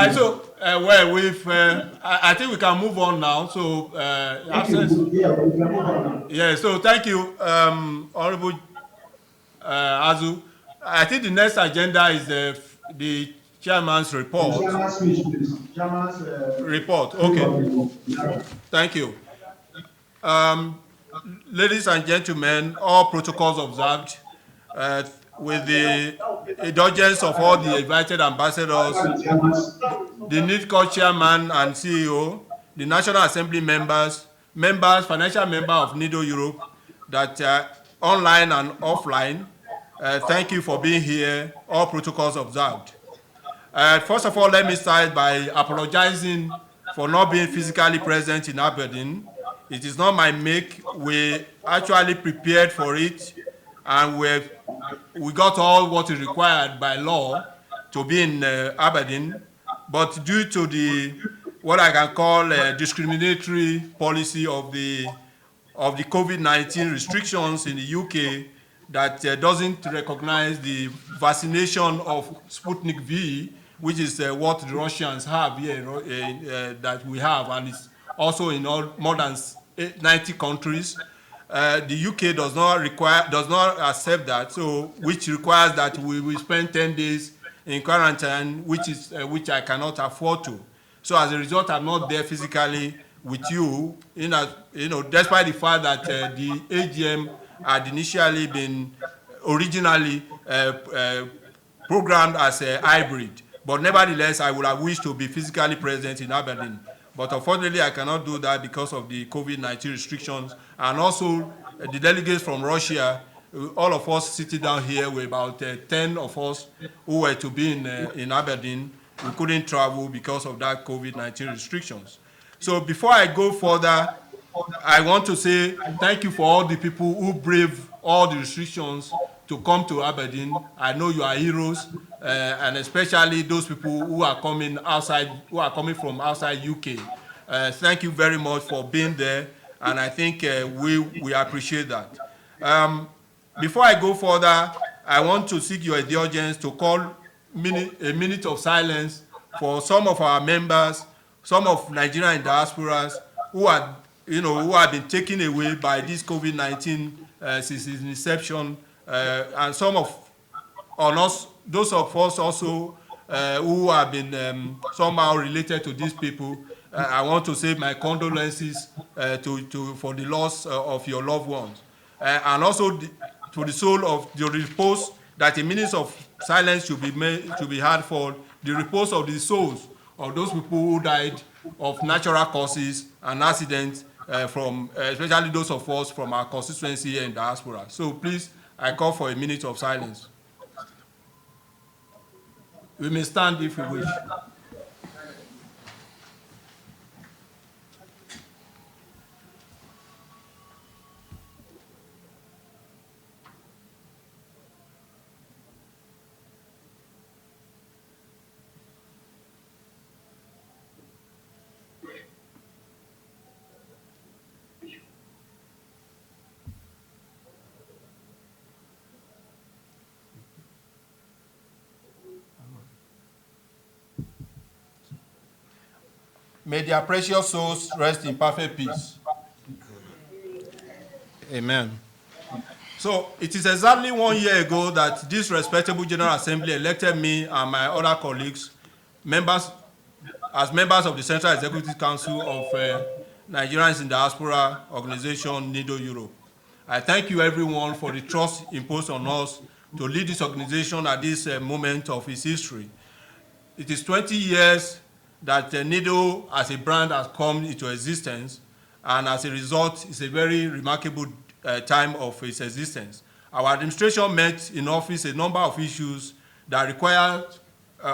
right, so well, I think we can move on now. So absence. Yeah, we can move on now. Yeah. So thank you, Honorable Azu. I think the next agenda is the chairman's The report. chairman's speech, please. Chairman's Report. take Okay. of the yeah. Thank you. Ladies and gentlemen, all protocols observed. Uh, with the indulgence of all the invited ambassadors, After the chairman's the NIDCO chairman and CEO, the National Assembly members, financial member of NIDO Europe, that online and offline, thank you for being here, all protocols observed. First of all, let me start by apologizing for not being physically present in Aberdeen. It is not my make. We actually prepared for it, and we got all what is required by law to be in Aberdeen, but due to the what I can call a discriminatory policy of the COVID-19 restrictions in the UK that doesn't recognize the vaccination of Sputnik V, which is what the Russians have here that we have, and it's also in more than 90 countries. The UK does not accept that, so which requires that we will spend 10 days in quarantine, which I cannot afford to. So as a result, I'm not there physically with you. Despite the fact that the AGM had initially been originally programmed as a hybrid, but nevertheless, I would have wished to be physically present in Aberdeen. But unfortunately, I cannot do that because of the COVID-19 restrictions. And also, the delegates from Russia, all of us sitting down here, were about 10 of us who were to be in Aberdeen. We couldn't travel because of that COVID-19 restrictions. So before I go further, I want to say thank you for all the people who brave all the restrictions to come to Aberdeen. I know you are heroes, and especially those people who are coming from outside UK. Thank you very much for being there, and I think we appreciate that. Before I go further, I want to seek your indulgence to call a minute of silence for some of our members, some of Nigerian diasporas who have been taken away by this COVID-19 since its inception, and some of those of us also who have been somehow related to these people. I want to say my condolences for the loss of your loved ones, and also to the soul of the repose, that a minute of silence should be had for the repose of the souls of those people who died of natural causes and accidents, especially those of us from our constituency here in diaspora. So please, I call for a minute of silence. We may stand if we wish. May their precious souls rest in perfect peace. Amen. So it is exactly 1 year ago that this respectable General Assembly elected me and my other colleagues as members of the Central Executive Council of Nigerians in Diaspora Organization, NIDO Europe. I thank you everyone for the trust imposed on us to lead this organization at this moment of its history. It is 20 years that NIDO as a brand has come into existence, and as a result, it's a very remarkable time of its existence. Our administration met in office a number of issues that require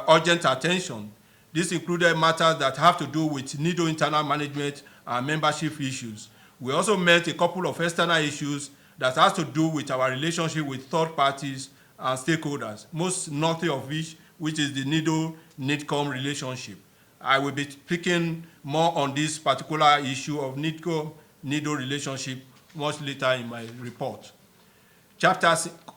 urgent attention. This included matters that have to do with NIDO internal management and membership issues. We also met a couple of external issues that has to do with our relationship with third parties and stakeholders, most notably of which is the NIDO-NIDCOM relationship. I will be speaking more on this particular issue of NIDCO-NIDO relationship much later in my report. Chapter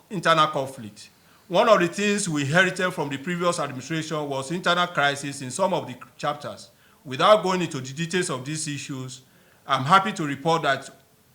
internal conflict. One of the things we inherited from the previous administration was internal crisis in some of the chapters. Without going into the details of these issues, I'm happy to report that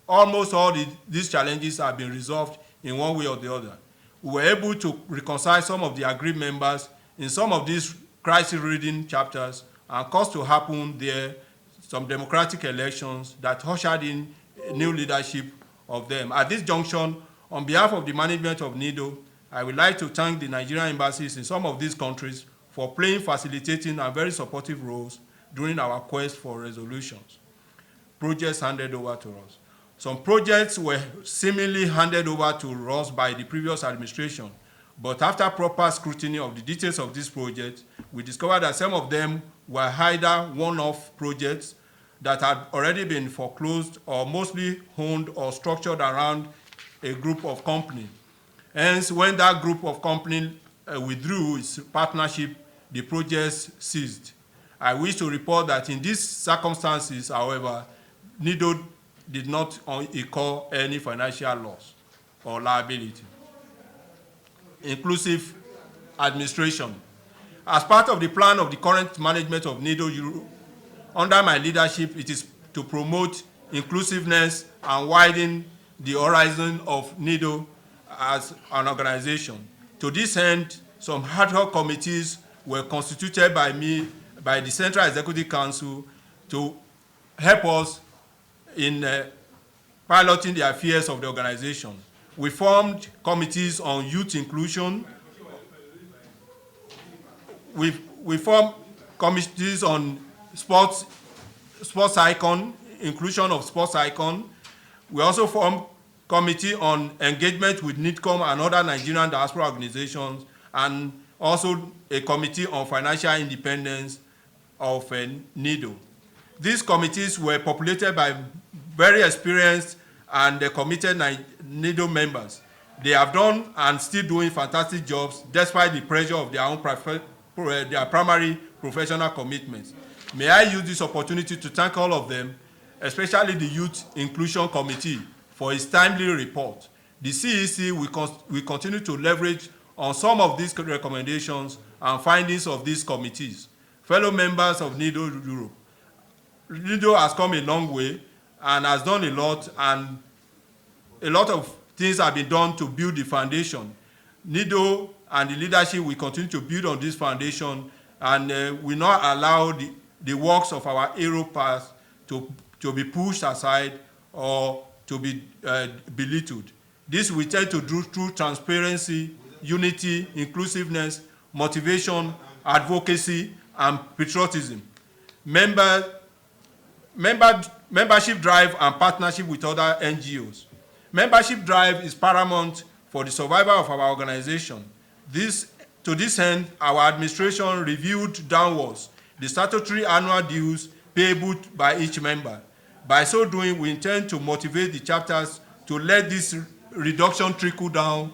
almost all these challenges have been resolved in one way or the other. We were able to reconcile some of the aggrieved members in some of these crisis-ridden chapters and caused to happen there some democratic elections that ushered in new leadership of them. At this junction, on behalf of the management of NIDO, I would like to thank the Nigerian embassies in some of these countries for playing facilitating and very supportive roles during our quest for resolutions. Projects handed over to us. Some projects were seemingly handed over to us by the previous administration, but after proper scrutiny of the details of this project, we discovered that some of them were either one-off projects that had already been foreclosed or mostly owned or structured around a group of companies. Hence, when that group of companies withdrew its partnership, the projects ceased. I wish to report that in these circumstances, however, NIDO did not incur any financial loss or liability. Inclusive administration. As part of the plan of the current management of NIDO Europe, under my leadership, it is to promote inclusiveness and widen the horizon of NIDO as an organization. To this end, some ad hoc committees were constituted by me, by the Central Executive Council, to help us in piloting the affairs of the organization. We formed committees on youth inclusion. We formed committees on sports icon, inclusion of sports icon. We also formed committee on engagement with NIDCOM and other Nigerian diaspora organizations, and also a committee on financial independence of NIDO. These committees were populated by very experienced and committed NIDO members. They have done and still doing fantastic jobs despite the pressure of their own their primary professional commitments. May I use this opportunity to thank all of them, especially the Youth Inclusion Committee, for its timely report. The CEC will continue to leverage on some of these recommendations and findings of these committees. Fellow members of NIDO Europe, NIDO has come a long way and has done a lot, and a lot of things have been done to build the foundation. NIDO and the leadership will continue to build on this foundation and will not allow the works of our Aero path to be pushed aside or to be belittled. This we tend to do through transparency, unity, inclusiveness, motivation, advocacy, and patriotism. Membership drive and partnership with other NGOs. Membership drive is paramount for the survival of our organization. To this end, our administration reviewed downwards the statutory annual dues payable by each member. By so doing, we intend to motivate the chapters to let this reduction trickle down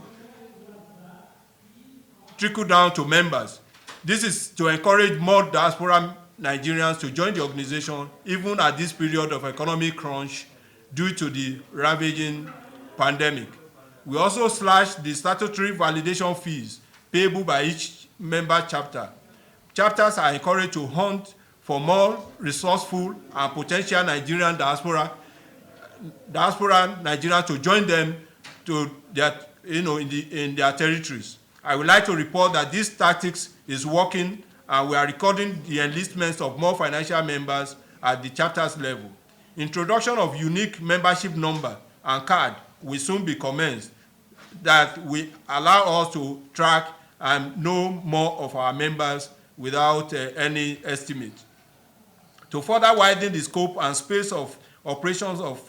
to members. This is to encourage more diaspora Nigerians to join the organization even at this period of economic crunch due to the ravaging pandemic. We also slashed the statutory validation fees payable by each member chapter. Chapters are encouraged to hunt for more resourceful and potential Nigerian diaspora Nigerians to join them to their, in their territories. I would like to report that this tactics is working, and we are recording the enlistments of more financial members at the chapters level. Introduction of unique membership number and card will soon be commenced that will allow us to track and know more of our members without any estimate. To further widen the scope and space of operations of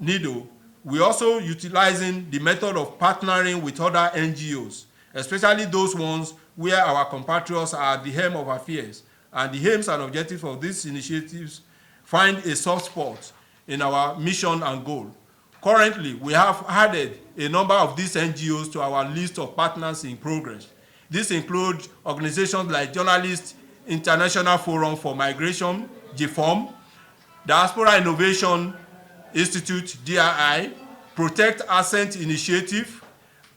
NIDO, we also utilizing the method of partnering with other NGOs, especially those ones where our compatriots are at the helm of affairs, and the aims and objectives of these initiatives find a soft spot in our mission and goal. Currently, we have added a number of these NGOs to our list of partners in progress. This includes organizations like Journalists International Forum for Migration, GIFOM, Diaspora Innovation Institute, DII, Protect Ascent Initiative,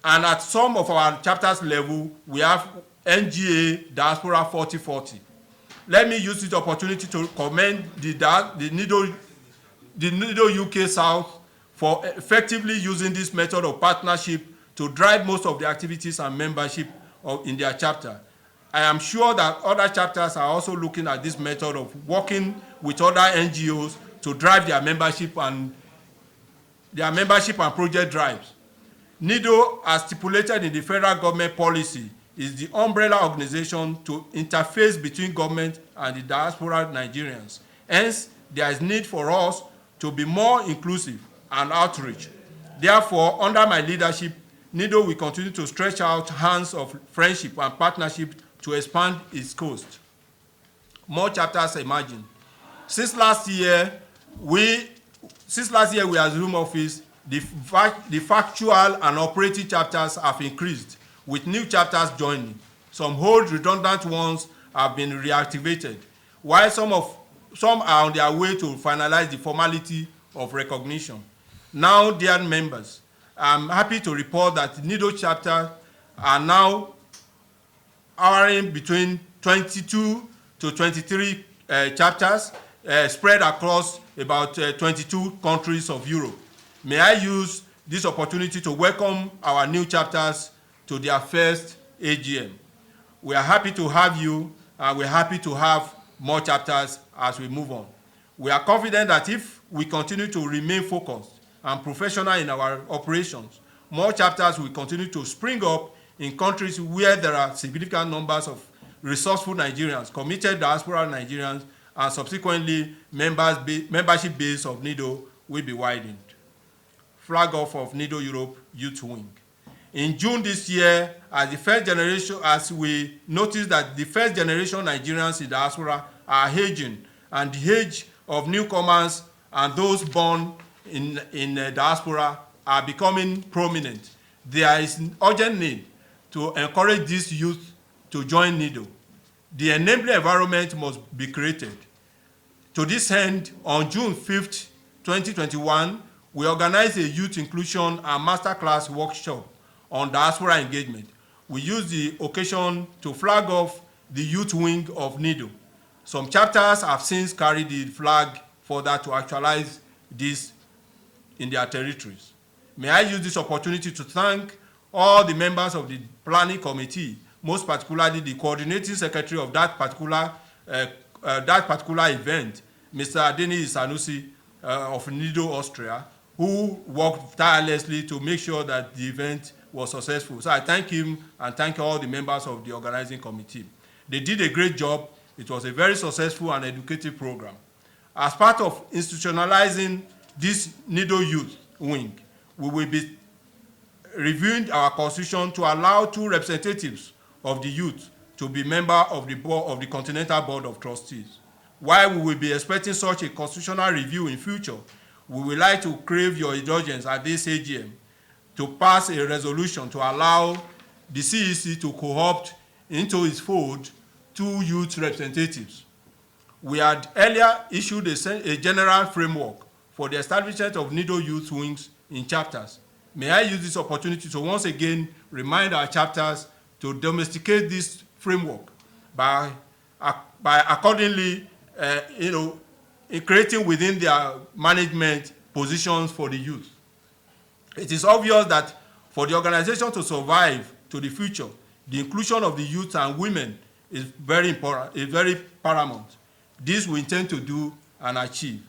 And at some of our chapters level, we have NGA Diaspora 4040. Let me use this opportunity to commend the NIDO UK South for effectively using this method of partnership to drive most of the activities and membership in their chapter. I am sure that other chapters are also looking at this method of working with other NGOs to drive their membership and project drives. NIDO, as stipulated in the federal government policy, is the umbrella organization to interface between government and the diaspora Nigerians. Hence, there is need for us to be more inclusive and outreach. Therefore, under my leadership, NIDO will continue to stretch out hands of friendship and partnership to expand its coast. More chapters emerging. Since last year we assumed office, the factual and operating chapters have increased, with new chapters joining. Some old redundant ones have been reactivated, while some are on their way to finalize the formality of recognition. Now, dear members, I'm happy to report that NIDO chapters are now hovering between 22 to 23 chapters spread across about 22 countries of Europe. May I use this opportunity to welcome our new chapters to their first AGM. We are happy to have you, and we're happy to have more chapters as we move on. We are confident that if we continue to remain focused and professional in our operations, more chapters will continue to spring up in countries where there are significant numbers of resourceful Nigerians, committed diaspora Nigerians, and subsequently membership base of NIDO will be widened. Flag off of NIDO Europe Youth Wing. In June this year, as we noticed that the first generation Nigerians in diaspora are aging, and the age of newcomers and those born in diaspora are becoming prominent. There is an urgent need to encourage these youth to join NIDO. The enabling environment must be created. To this end, on June 5th, 2021, we organized a youth inclusion and masterclass workshop on diaspora engagement. We used the occasion to flag off the youth wing of NIDO. Some chapters have since carried the flag further to actualize this in their territories. May I use this opportunity to thank all the members of the planning committee, most particularly the coordinating secretary of that particular event, Mr. Adeni Sanusi of NIDO Austria, who worked tirelessly to make sure that the event was successful. So I thank him and thank all the members of the organizing committee. They did a great job. It was a very successful and educative program. As part of institutionalizing this NIDO Youth Wing, we will be reviewing our constitution to allow 2 representatives of the youth to be member of the board of the Continental Board of Trustees. While we will be expecting such a constitutional review in future, we would like to crave your indulgence at this AGM to pass a resolution to allow the CEC to co-opt into its fold 2 youth representatives. We had earlier issued a general framework for the establishment of NIDO Youth Wings in chapters. May I use this opportunity to once again remind our chapters to domesticate this framework by accordingly, creating within their management positions for the youth. It is obvious that for the organization to survive to the future, the inclusion of the youth and women is very important, is very paramount. This we intend to do and achieve.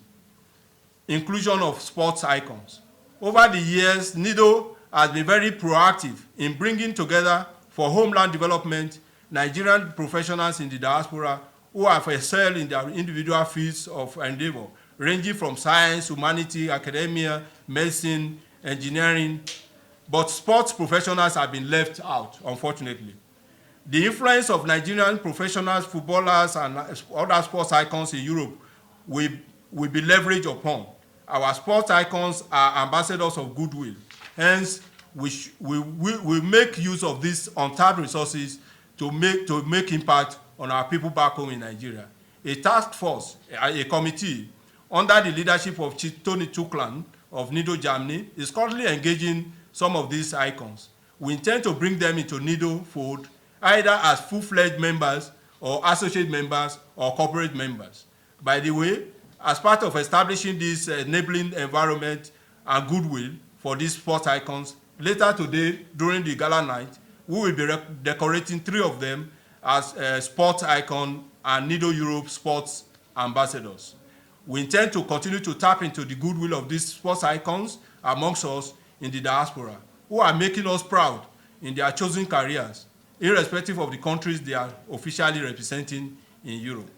Inclusion of sports icons. Over the years, NIDO has been very proactive in bringing together for homeland development Nigerian professionals in the diaspora who have excelled in their individual fields of endeavor, ranging from science, humanity, academia, medicine, engineering, but sports professionals have been left out, unfortunately. The influence of Nigerian professionals, footballers, and other sports icons in Europe will be leveraged upon. Our sports icons are ambassadors of goodwill. Hence, we make use of these untapped resources to make impact on our people back home in Nigeria. A task force, a committee, under the leadership of Chief Tony Tuklan of NIDO Germany, is currently engaging some of these icons. we intend to bring them into NIDO fold either as full-fledged members or associate members or corporate members. By the way, as part of establishing this enabling environment and goodwill for these sports icons, later today during the gala night, we will be decorating 3 of them as sports icon and NIDO Europe sports ambassadors. We intend to continue to tap into the goodwill of these sports icons amongst us in the diaspora, who are making us proud in their chosen careers, irrespective of the countries they are officially representing in Europe.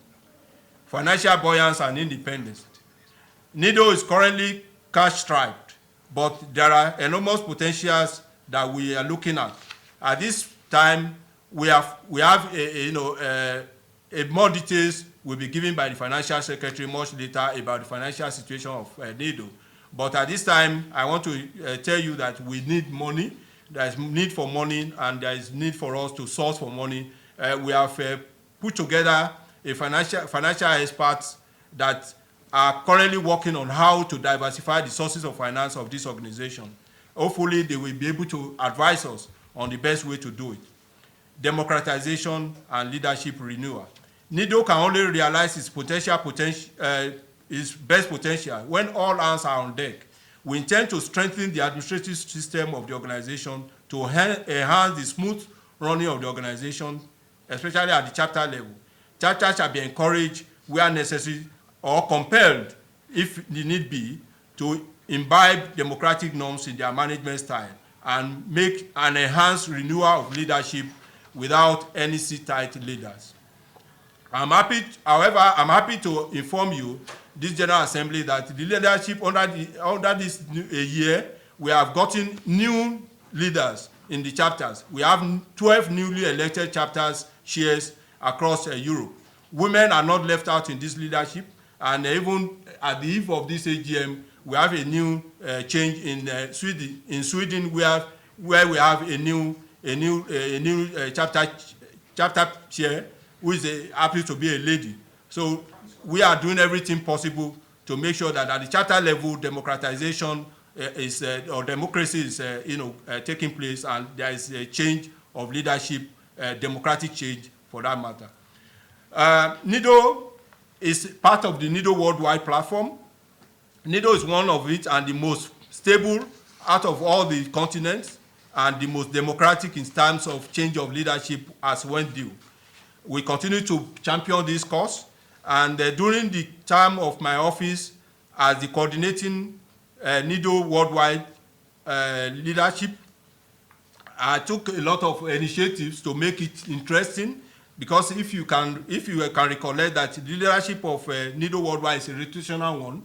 Financial buoyancy and independence. NIDO is currently cash-strapped, but there are enormous potentials that we are looking at. At this time, we have more details will be given by the Financial Secretary much later about the financial situation of NIDO. But at this time, I want to tell you that we need money. There is need for money, and there is need for us to source for money. We have put together a financial experts that are currently working on how to diversify the sources of finance of this organization. Hopefully, they will be able to advise us on the best way to do it. Democratization and leadership renewal. NIDO can only realize its best potential when all hands are on deck. We intend to strengthen the administrative system of the organization to enhance the smooth running of the organization, especially at the chapter level. Chapters shall be encouraged where necessary or compelled, if the need be, to imbibe democratic norms in their management style and make an enhanced renewal of leadership without any sit-tight leaders. I'm happy to inform you, this General Assembly, that the leadership under this year, we have gotten new leaders in the chapters. We have 12 newly elected chapters chairs across Europe. Women are not left out in this leadership, and even at the eve of this AGM, we have a new change in Sweden. In Sweden, where we have a new chapter chair, who is happy to be a lady. So we are doing everything possible to make sure that at the chapter level, democratization or democracy is taking place, and there is a change of leadership, democratic change for that matter. NIDO is part of the NIDO Worldwide platform. NIDO is one of it and the most stable out of all the continents and the most democratic in terms of change of leadership as when due. We continue to champion this cause, and during the term of my office as the coordinating NIDO Worldwide leadership, I took a lot of initiatives to make it interesting, because if you can recollect that the leadership of NIDO Worldwide is a rotational one.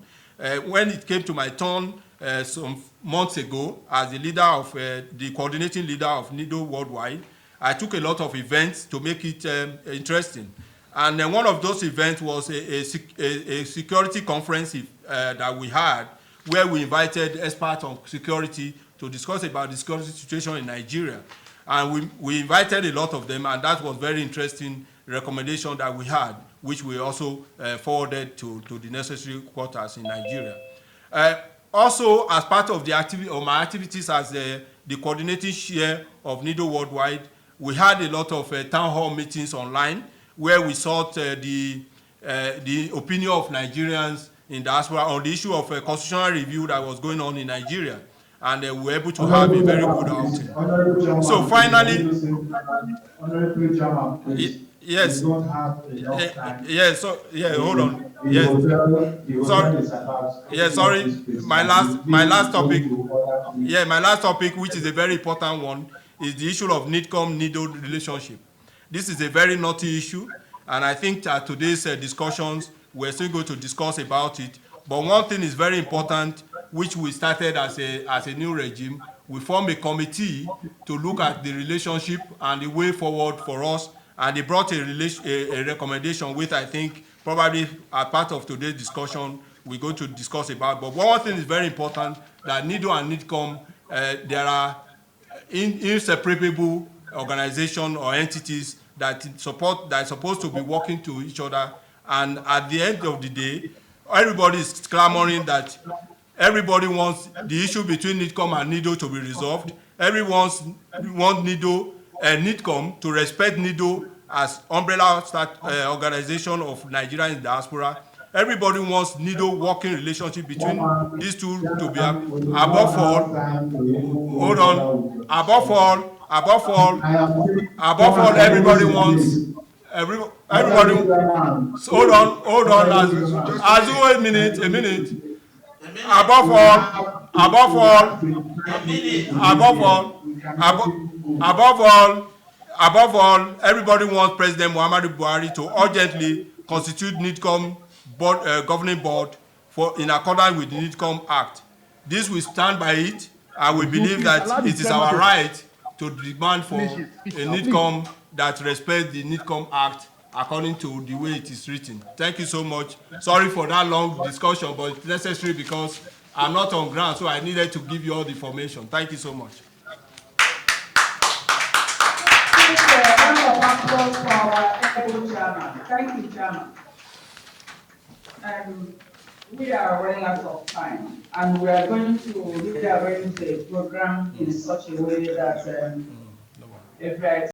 When it came to my turn some months ago as the leader of the coordinating leader of NIDO Worldwide, I took a lot of events to make it interesting. And then one of those events was a security conference that we had, where we invited experts on security to discuss about the security situation in Nigeria. And we invited a lot of them, and that was very interesting recommendation that we had, which we also forwarded to the necessary quarters in Nigeria. Also, as part of my activities as the coordinating chair of NIDO Worldwide, we had a lot of town hall meetings online where we sought the opinion of Nigerians in diaspora on the issue of constitutional review that was going on in Nigeria. And we were able to have a very good outing. So finally, yes, hold on. Sorry. My last topic, which is a very important one, is the issue of NIDCOM-NIDO relationship. This is a very knotty issue, and I think that today's discussions, we're still going to discuss about it. But one thing is very important, which we started as a new regime. We formed a committee to look at the relationship and the way forward for us, and they brought a recommendation, which I think probably as part of today's discussion we're going to discuss about. But one thing is very important, that NIDO and NIDCOM, there are inseparable organizations or entities that are supposed to be working to each other, and at the end of the day, everybody is clamoring that Everybody wants the issue between NIDCOM and NIDO to be resolved. Everyone wants NIDO and NIDCOM to respect NIDO as umbrella organization of Nigeria in diaspora. Everybody wants NIDO working relationship between these two to be above all. Hold on. Above all, everybody wants. Everybody. Hold on. Azu, a minute. Above all, everybody wants President Muhammadu Buhari to urgently constitute NIDCOM governing board in accordance with the NIDCOM Act. This will stand by it, and we believe that it is our right to demand for a NIDCOM that respects the NIDCOM Act according to the way it is written. Thank you so much. Sorry for that long discussion, but it's necessary because I'm not on ground, so I needed to give you all the information. Thank you so much. Thank you, Chairman. We are running out of time, and we are going to rearrange the program in such a way that if